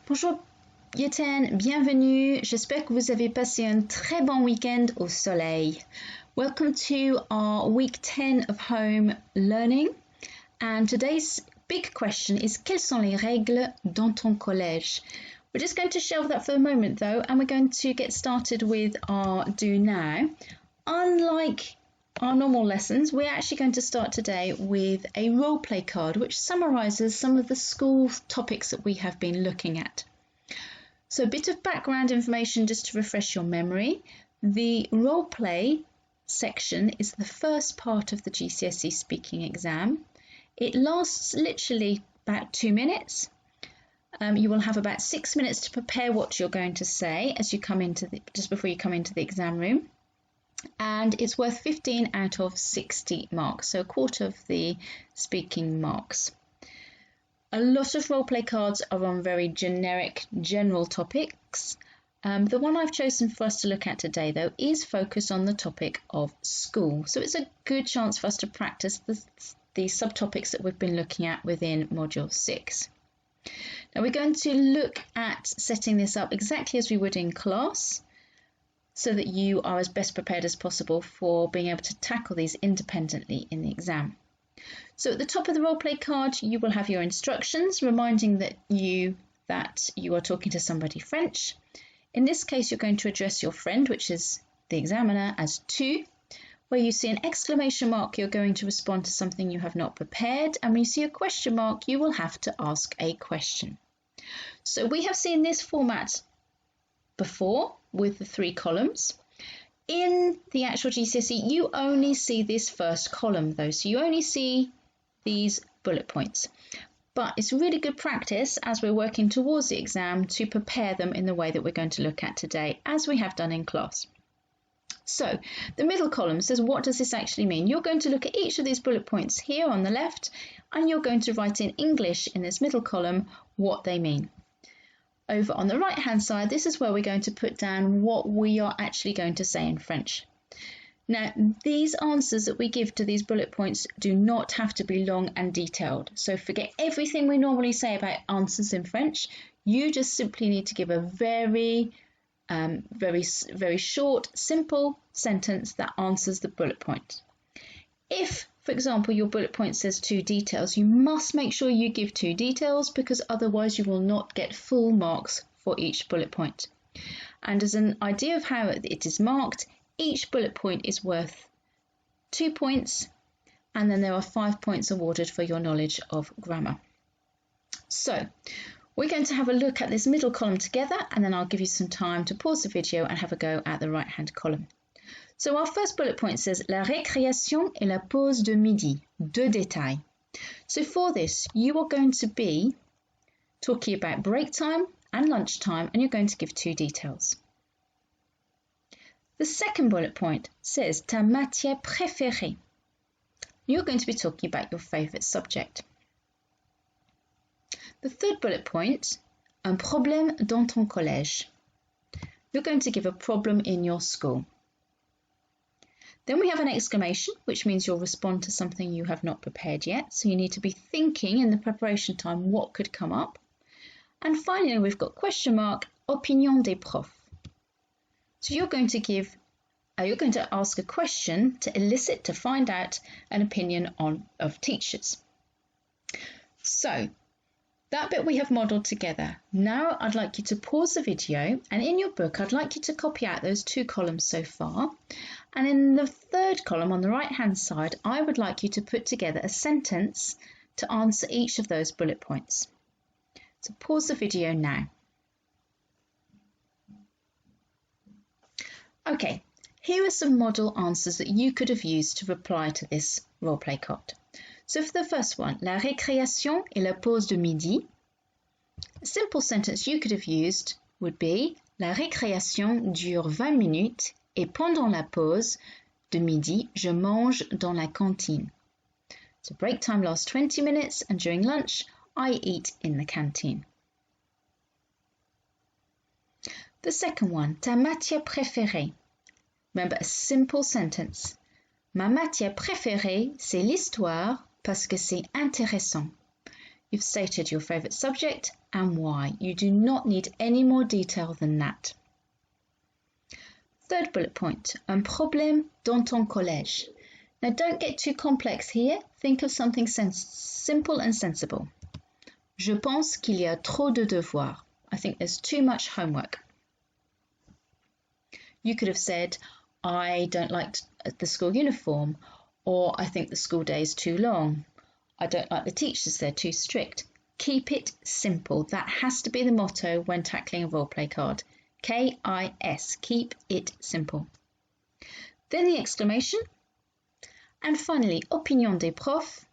Bonjour Yeten, bienvenue. J'espère que vous avez passé un très bon week-end au soleil. Welcome to our week 10 of home learning. And today's big question is quelles sont les règles dans ton collège? We're just going to shelve that for the moment though, and we're going to get started with our do now. Unlike our normal lessons, we're actually going to start today with a role play card which summarises some of the school topics that we have been looking at. So a bit of background information just to refresh your memory. The role play section is the first part of the GCSE speaking exam. It lasts literally about 2 minutes. You will have about 6 minutes to prepare what you're going to say as you come into just before you come into the exam room. And it's worth 15 out of 60 marks, so a quarter of the speaking marks. A lot of role play cards are on very generic, general topics. The one I've chosen for us to look at today, though, is focused on the topic of school. So it's a good chance for us to practice the subtopics that we've been looking at within Module 6. Now we're going to look at setting this up exactly as we would in class, so that you are as best prepared as possible for being able to tackle these independently in the exam. So at the top of the role play card, you will have your instructions reminding you are talking to somebody French. In this case, you're going to address your friend, which is the examiner, as tu. Where you see an exclamation mark, you're going to respond to something you have not prepared. And when you see a question mark, you will have to ask a question. So we have seen this format before with the 3 columns. In the actual GCSE, you only see this first column though, so you only see these bullet points. But it's really good practice as we're working towards the exam to prepare them in the way that we're going to look at today, as we have done in class. So the middle column says, what does this actually mean? You're going to look at each of these bullet points here on the left, and you're going to write in English in this middle column what they mean. Over on the right hand side, this is where we're going to put down what we are actually going to say in French. Now, these answers that we give to these bullet points do not have to be long and detailed. So forget everything we normally say about answers in French. You just simply need to give a very short, simple sentence that answers the bullet point. If, for example, your bullet point says 2 details, you must make sure you give 2 details because otherwise you will not get full marks for each bullet point. And as an idea of how it is marked, each bullet point is worth 2 points, and then there are 5 points awarded for your knowledge of grammar. So we're going to have a look at this middle column together, and then I'll give you some time to pause the video and have a go at the right hand column. So our first bullet point says la récréation et la pause de midi, 2 détails. So for this, you are going to be talking about break time and lunch time, and you're going to give 2 details. The second bullet point says ta matière préférée. You're going to be talking about your favourite subject. The third bullet point, un problème dans ton collège. You're going to give a problem in your school. Then we have an exclamation, which means you'll respond to something you have not prepared yet. So you need to be thinking in the preparation time what could come up. And finally, we've got question mark, opinion des profs. So you're going to ask a question to elicit, to find out an opinion of teachers. So that bit we have modelled together. Now I'd like you to pause the video, and in your book I'd like you to copy out those 2 columns so far. And in the third column on the right hand side, I would like you to put together a sentence to answer each of those bullet points. So pause the video now. Okay, here are some model answers that you could have used to reply to this role play card. So for the first one, la récréation et la pause de midi. A simple sentence you could have used would be la récréation dure 20 minutes et pendant la pause de midi, je mange dans la cantine. So break time lasts 20 minutes and during lunch, I eat in the canteen. The second one, ta matière préférée. Remember, a simple sentence. Ma matière préférée, c'est l'histoire parce que c'est intéressant. You've stated your favourite subject and why. You do not need any more detail than that. Third bullet point, un problème dans ton collège. Now don't get too complex here. Think of something simple and sensible. Je pense qu'il y a trop de devoirs. I think there's too much homework. You could have said, I don't like the school uniform, or I think the school day is too long. I don't like the teachers, they're too strict. Keep it simple. That has to be the motto when tackling a role-play card. K-I-S, keep it simple. Then the exclamation. And finally, opinion des profs.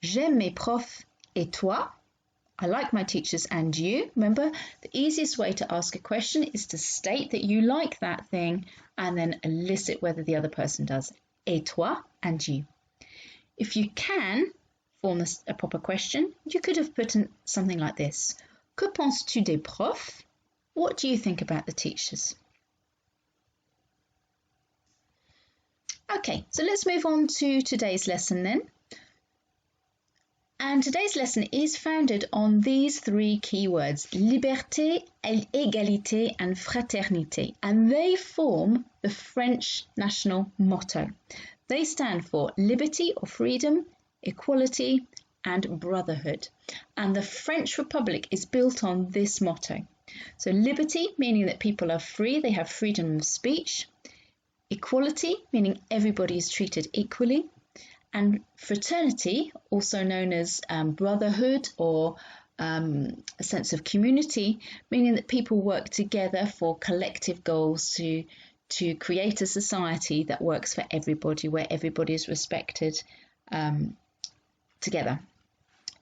J'aime mes profs et toi? I like my teachers and you. Remember, the easiest way to ask a question is to state that you like that thing and then elicit whether the other person does. Et toi, and you. If you can form a proper question, you could have put in something like this. Que penses-tu des profs? What do you think about the teachers? Okay, so let's move on to today's lesson then. And today's lesson is founded on these three keywords, liberté, égalité and fraternité, and they form the French national motto. They stand for liberty or freedom, equality and brotherhood. And the French Republic is built on this motto. So liberty, meaning that people are free, they have freedom of speech. Equality, meaning everybody is treated equally. And fraternity, also known as brotherhood or a sense of community, meaning that people work together for collective goals to create a society that works for everybody, where everybody is respected together.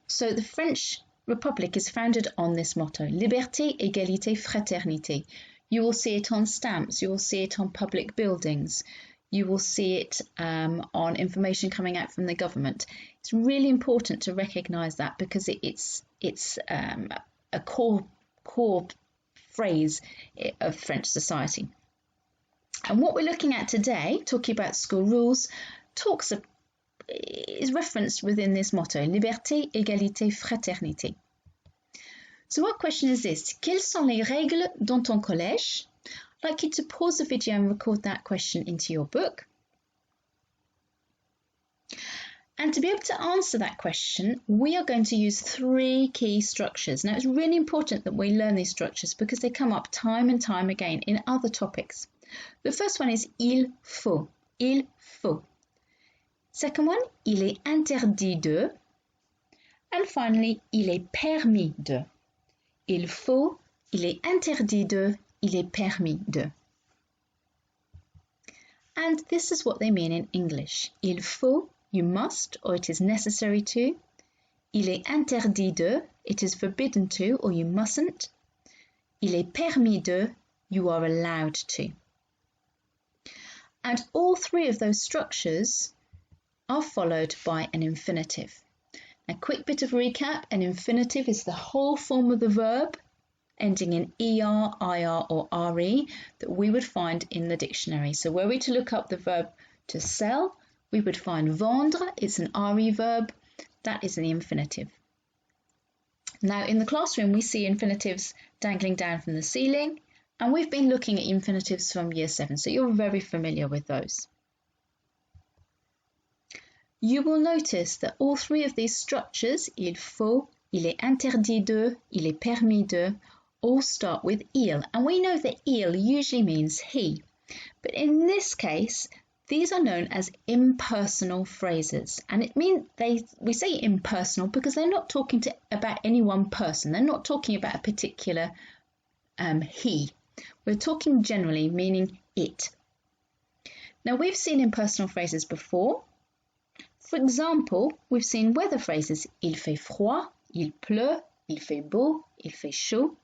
So the French Republic is founded on this motto, liberté, égalité, fraternité. You will see it on stamps, you will see it on public buildings, you will see it on information coming out from the government. It's really important to recognise that because it's a core phrase of French society. And what we're looking at today, talking about school rules, is referenced within this motto, liberté, égalité, fraternité. So what question is this? Quelles sont les règles dans ton collège? I'd like you to pause the video and record that question into your book. And to be able to answer that question, we are going to use three key structures. Now, it's really important that we learn these structures because they come up time and time again in other topics. The first one is il faut. Il faut. Second one, il est interdit de. And finally, il est permis de. Il faut, il est interdit de, il est permis de. And this is what they mean in English. Il faut, you must, or it is necessary to. Il est interdit de, it is forbidden to, or you mustn't. Il est permis de, you are allowed to. And all three of those structures are followed by an infinitive. A quick bit of recap, an infinitive is the whole form of the verb ending in er, ir or re that we would find in the dictionary. So were we to look up the verb to sell, we would find vendre, it's an re verb, that is the infinitive. Now in the classroom we see infinitives dangling down from the ceiling, and we've been looking at infinitives from year 7, so you're very familiar with those. You will notice that all three of these structures, il faut, il est interdit de, il est permis de, all start with il. And we know that il usually means he. But in this case, these are known as impersonal phrases. And it means we say impersonal because they're not talking about any one person. They're not talking about a particular he. We're talking generally, meaning it. Now, we've seen impersonal phrases before. For example, we've seen weather phrases. Il fait froid, il pleut, il fait beau, il fait chaud.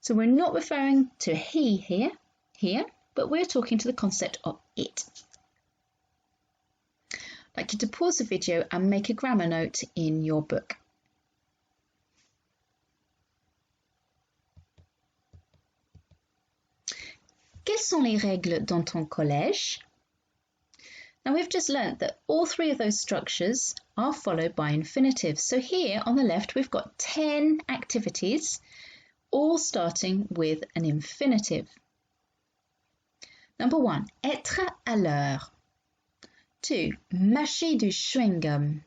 So we're not referring to he here, but we're talking to the concept of it. I'd like you to pause the video and make a grammar note in your book. Quelles sont les règles dans ton collège? Now we've just learnt that all three of those structures are followed by infinitives. So here on the left we've got 10 activities, all starting with an infinitive. Number 1, être à l'heure. 2, mâcher du chewing-gum.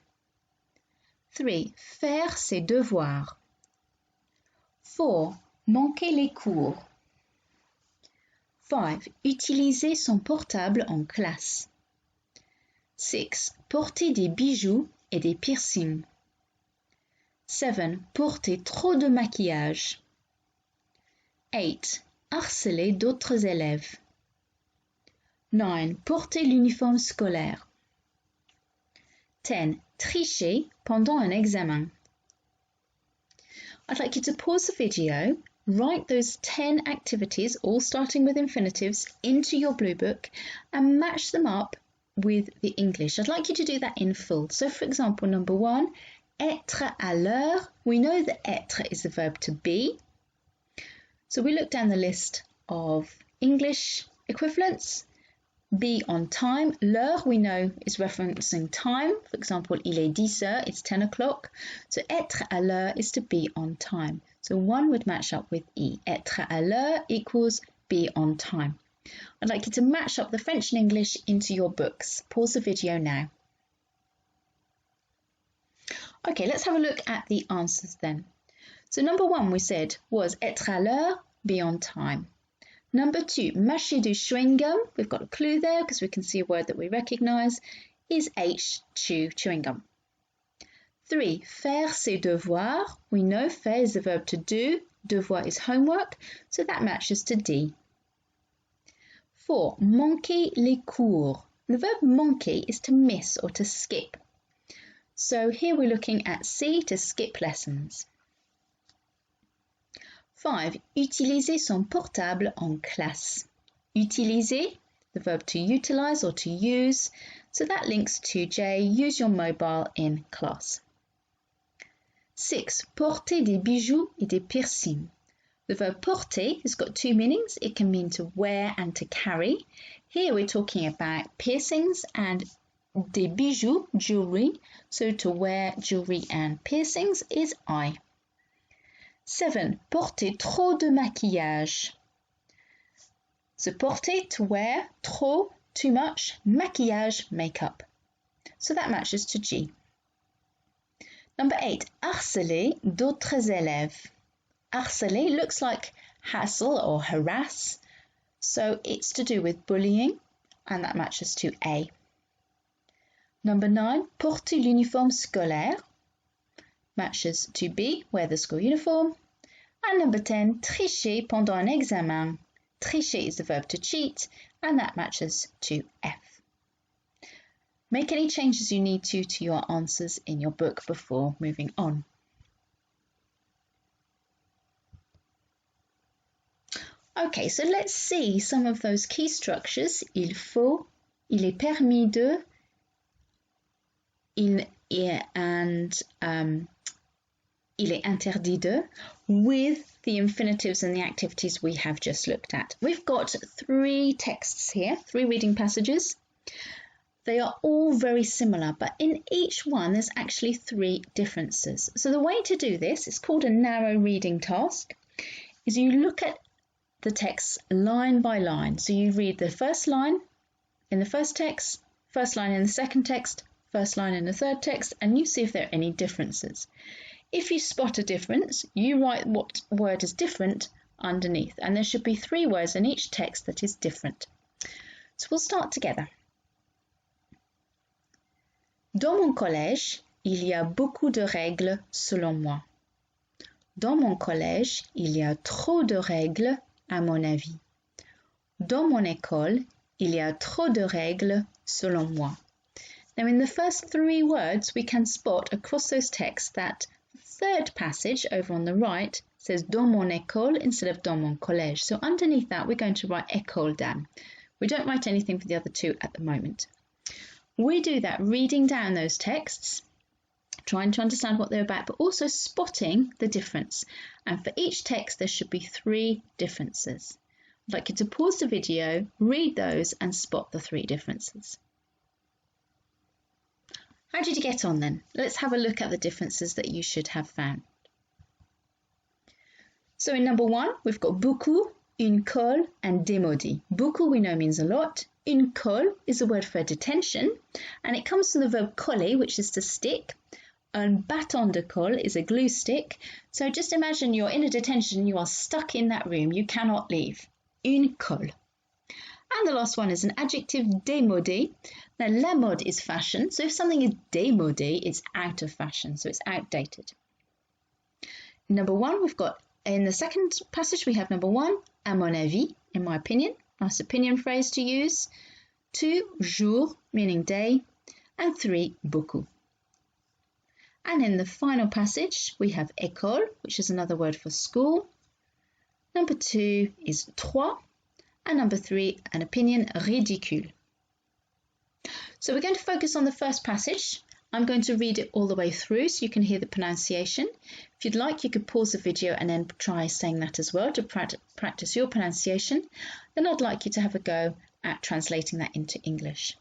3, faire ses devoirs. 4, manquer les cours. 5, utiliser son portable en classe. 6, porter des bijoux et des piercings. 7, porter trop de maquillage. 8, harceler d'autres élèves. 9, porter l'uniforme scolaire. 10, tricher pendant un examen. I'd like you to pause the video, write those 10 activities, all starting with infinitives, into your blue book and match them up with the English. I'd like you to do that in full. So for example, number 1, être à l'heure. We know that être is the verb to be. So we look down the list of English equivalents. Be on time. L'heure we know is referencing time. For example, il est 10 heures, it's 10 o'clock. So être à l'heure is to be on time. So one would match up with E. Être à l'heure equals be on time. I'd like you to match up the French and English into your books. Pause the video now. Okay, let's have a look at the answers then. So number 1 we said was être à l'heure, be on time. Number 2, mâcher du chewing-gum, we've got a clue there because we can see a word that we recognise, is H, chew, chewing gum. 3, faire ses devoirs, we know faire is the verb to do, devoir is homework, so that matches to D. 4, manquer les cours, the verb manquer is to miss or to skip. So here we're looking at C, to skip lessons. 5, utiliser son portable en classe. Utiliser, the verb to utilise or to use, so that links to J, use your mobile in class. 6, porter des bijoux et des piercings. The verb porter has got two meanings. It can mean to wear and to carry. Here we're talking about piercings and des bijoux, jewellery, so to wear jewellery and piercings is I. 7, porter trop de maquillage. So porter, to wear, trop, too much, maquillage, makeup. So that matches to G. Number 8, harceler d'autres élèves. Harceler looks like hassle or harass, so it's to do with bullying, and that matches to A. Number 9, porter l'uniforme scolaire, matches to B, wear the school uniform. And number 10, tricher pendant un examen. Tricher is the verb to cheat, and that matches to F. Make any changes you need to your answers in your book before moving on. Okay, so let's see some of those key structures. Il faut, il est permis de, il est, and il est interdit de, with the infinitives and the activities we have just looked at. We've got 3 texts here, 3 reading passages. They are all very similar, but in each one there's actually 3 differences. So the way to do this, it's called a narrow reading task, is you look at the text line by line. So you read the first line in the first text, first line in the second text, first line in the third text, and you see if there are any differences. If you spot a difference, you write what word is different underneath, and there should be 3 words in each text that is different. So we'll start together. Dans mon collège, il y a beaucoup de règles selon moi. Dans mon collège, il y a trop de règles à mon avis. Dans mon école, il y a trop de règles selon moi. Now in the first 3 words, we can spot across those texts that the third passage over on the right says dans mon école instead of dans mon collège. So underneath that, we're going to write école down. We don't write anything for the other 2 at the moment. We do that reading down those texts, trying to understand what they're about, but also spotting the difference. And for each text, there should be 3 differences. I'd like you to pause the video, read those, and spot the 3 differences. How did you get on then? Let's have a look at the differences that you should have found. So in number 1, we've got beaucoup, une colle, and démodé. Beaucoup we know means a lot. Une colle is a word for detention, and it comes from the verb coller, which is to stick. Un bâton de colle is a glue stick. So just imagine you're in a detention, you are stuck in that room, you cannot leave. Une colle. And the last one is an adjective, démodé. Now, la mode is fashion, so if something is démodé, it's out of fashion, so it's outdated. Number 1, we've got, in the second passage, we have number 1, à mon avis, in my opinion, nice opinion phrase to use. 2, jour, meaning day, and 3, beaucoup. And in the final passage, we have école, which is another word for school. Number 2 is trois, and number 3, an opinion, ridicule. So we're going to focus on the first passage. I'm going to read it all the way through so you can hear the pronunciation. If you'd like, you could pause the video and then try saying that as well to practice your pronunciation. Then I'd like you to have a go at translating that into English.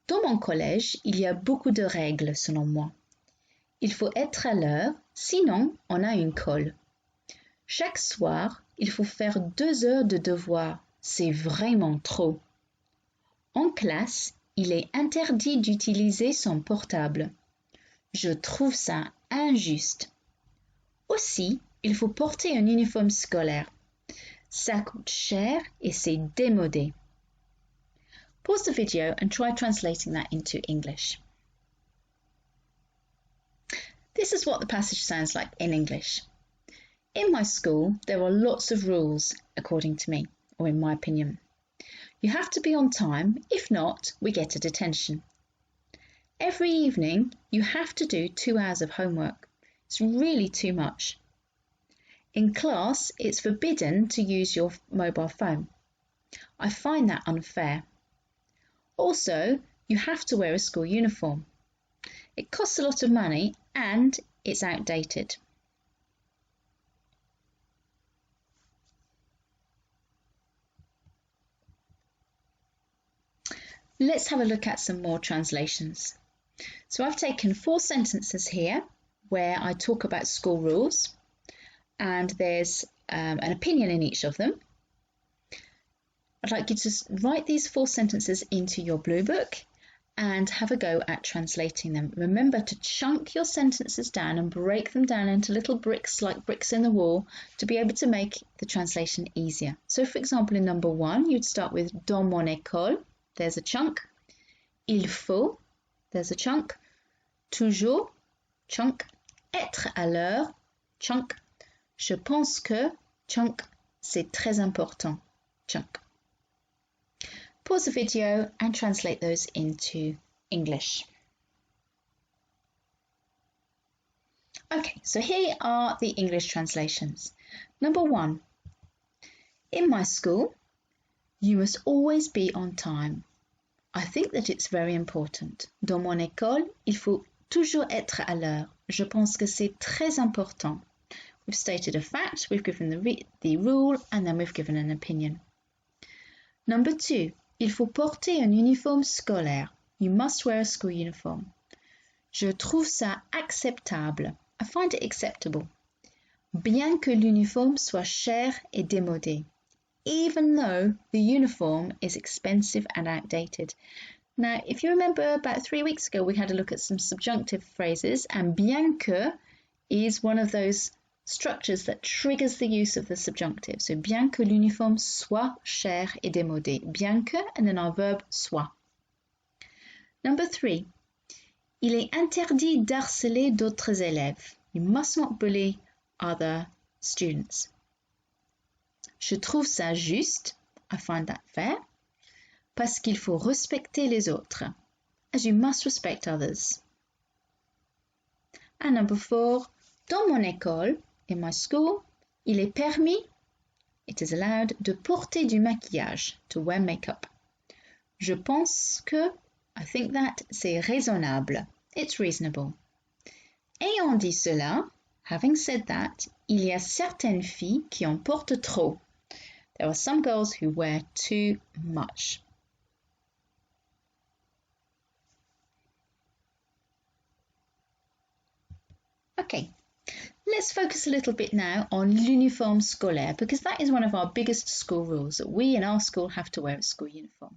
Dans mon collège, il y a beaucoup de règles selon moi. Il faut être à l'heure, sinon on a une colle. Chaque soir, il faut faire 2 heures de devoir. C'est vraiment trop. En classe, il est interdit d'utiliser son portable. Je trouve ça injuste. Aussi, il faut porter un uniforme scolaire. Ça coûte cher et c'est démodé. Pause the video and try translating that into English. This is what the passage sounds like in English. In my school, there are lots of rules, according to me, or in my opinion. You have to be on time, if not, we get a detention. Every evening, you have to do 2 hours of homework. It's really too much. In class, it's forbidden to use your mobile phone. I find that unfair. Also, you have to wear a school uniform. It costs a lot of money and it's outdated. Let's have a look at some more translations. So I've taken 4 sentences here where I talk about school rules, and there's an opinion in each of them. I'd like you to write these 4 sentences into your blue book and have a go at translating them. Remember to chunk your sentences down and break them down into little bricks like bricks in the wall to be able to make the translation easier. So for example, in number 1, you'd start with dans mon école. There's a chunk. Il faut, there's a chunk. Toujours, chunk. Être à l'heure, chunk. Je pense que, chunk. C'est très important, chunk. Pause the video and translate those into English. Okay, so here are the English translations. Number 1. In my school, you must always be on time. I think that it's very important. Dans mon école, il faut toujours être à l'heure. Je pense que c'est très important. We've stated a fact, we've given the rule, and then we've given an opinion. Number 2, il faut porter un uniforme scolaire. You must wear a school uniform. Je trouve ça acceptable. I find it acceptable. Bien que l'uniforme soit cher et démodé. Even though the uniform is expensive and outdated. Now, if you remember about 3 weeks ago, we had a look at some subjunctive phrases, and bien que is one of those structures that triggers the use of the subjunctive. So, bien que l'uniforme soit cher et démodé. Bien que, and then our verb soit. Number 3. Il est interdit d'harceler d'autres élèves. You must not bully other students. Je trouve ça juste. I find that fair. Parce qu'il faut respecter les autres. As you must respect others. And number 4. Dans mon école, in my school, il est permis, it is allowed, de porter du maquillage, to wear makeup. Je pense que, I think that, c'est raisonnable. It's reasonable. Ayant dit cela, having said that, il y a certaines filles qui en portent trop. There are some girls who wear too much. Okay, let's focus a little bit now on l'uniforme scolaire because that is one of our biggest school rules that we in our school have to wear a school uniform.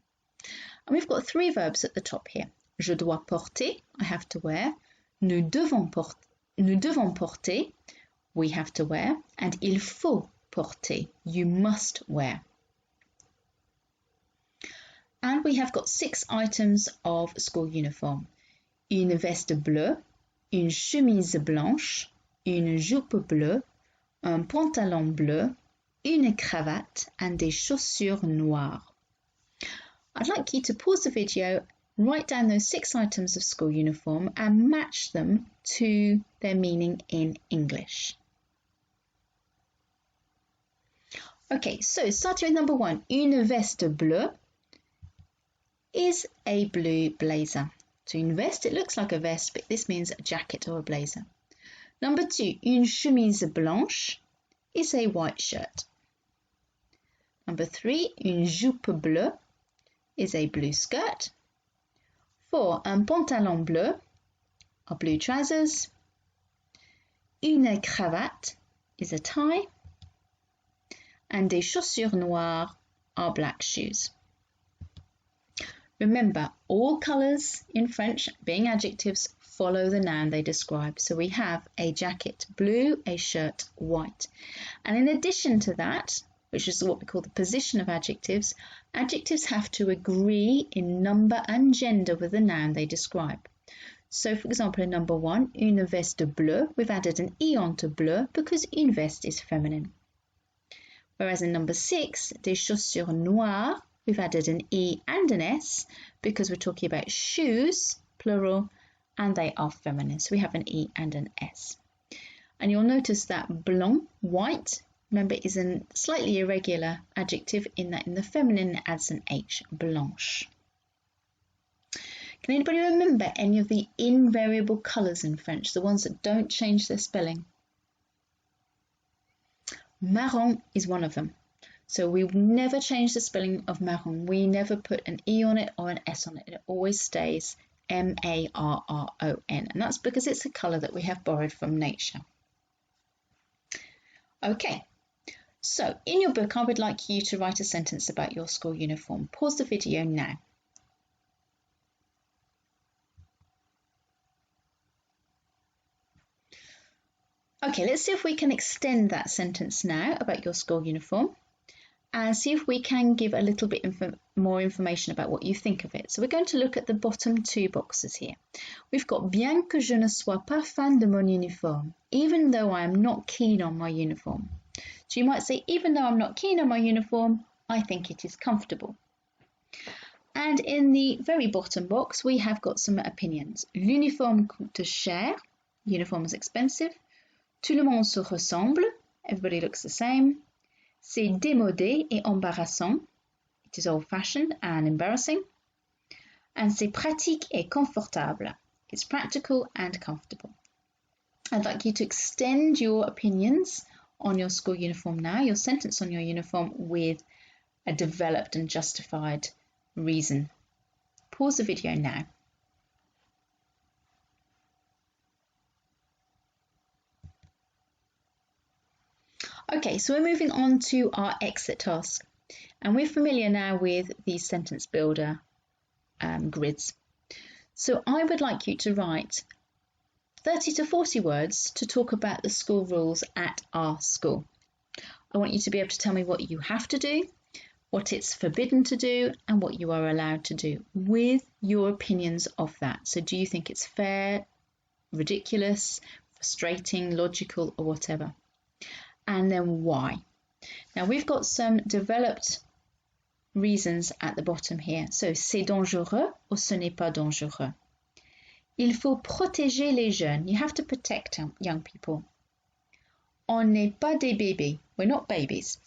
And we've got three verbs at the top here. Je dois porter, I have to wear. Nous devons porter, we have to wear. And il faut porter, you must wear. And we have got 6 items of school uniform. Une veste bleue, une chemise blanche, une jupe bleue, un pantalon bleu, une cravate and des chaussures noires. I'd like you to pause the video, write down those 6 items of school uniform and match them to their meaning in English. Okay, so starting with number 1, une veste bleue is a blue blazer. So une veste, it looks like a vest, but this means a jacket or a blazer. Number 2, une chemise blanche is a white shirt. Number 3, une jupe bleue is a blue skirt. 4, un pantalon bleu are blue trousers. Une cravate is a tie. And des chaussures noires are black shoes. Remember, all colours in French, being adjectives, follow the noun they describe. So we have a jacket blue, a shirt white. And in addition to that, which is what we call the position of adjectives, adjectives have to agree in number and gender with the noun they describe. So for example, in number 1, une veste bleue, we've added an E onto bleu because une veste is feminine. Whereas in number 6, des chaussures noires, we've added an E and an S because we're talking about shoes, plural, and they are feminine. So we have an E and an S. And you'll notice that blanc, white, remember, is a slightly irregular adjective in that in the feminine it adds an H, blanche. Can anybody remember any of the invariable colours in French, the ones that don't change their spelling? Marron is one of them. So we never change the spelling of marron. We never put an E on it or an S on it. It always stays M-A-R-R-O-N. And that's because it's a colour that we have borrowed from nature. Okay, so in your book, I would like you to write a sentence about your school uniform. Pause the video now. Okay, let's see if we can extend that sentence now about your school uniform and see if we can give a little bit more information about what you think of it. So we're going to look at the bottom 2 boxes here. We've got bien que je ne sois pas fan de mon uniforme, even though I am not keen on my uniform. So you might say, even though I'm not keen on my uniform, I think it is comfortable. And in the very bottom box, we have got some opinions. L'uniforme coûte cher, uniform is expensive. Tout le monde se ressemble, everybody looks the same. C'est démodé et embarrassant, it is old-fashioned and embarrassing. And c'est pratique et confortable, it's practical and comfortable. I'd like you to extend your opinions on your school uniform now, your sentence on your uniform with a developed and justified reason. Pause the video now. Okay, so we're moving on to our exit task, and we're familiar now with the sentence builder grids. So I would like you to write 30 to 40 words to talk about the school rules at our school. I want you to be able to tell me what you have to do, what it's forbidden to do, and what you are allowed to do with your opinions of that. So do you think it's fair, ridiculous, frustrating, logical, or whatever? And then why? Now we've got some developed reasons at the bottom here. So c'est dangereux ou ce n'est pas dangereux. Il faut protéger les jeunes. You have to protect young people. On n'est pas des bébés. We're not babies.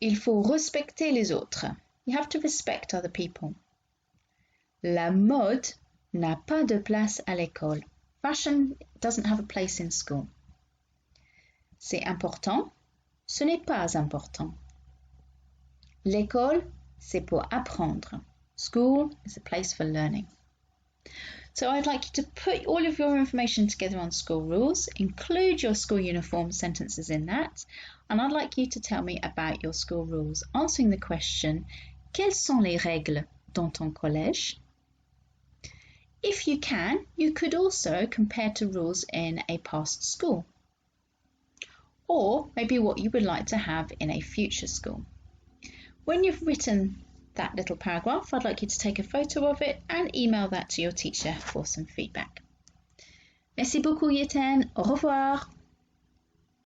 Il faut respecter les autres. You have to respect other people. La mode n'a pas de place à l'école. Fashion doesn't have a place in school. C'est important, ce n'est pas important. L'école, c'est pour apprendre. School is a place for learning. So I'd like you to put all of your information together on school rules, include your school uniform sentences in that, and I'd like you to tell me about your school rules, answering the question, quelles sont les règles dans ton collège? If you can, you could also compare to rules in a past school, or maybe what you would like to have in a future school. When you've written that little paragraph, I'd like you to take a photo of it and email that to your teacher for some feedback. Merci beaucoup, Yeten. Au revoir.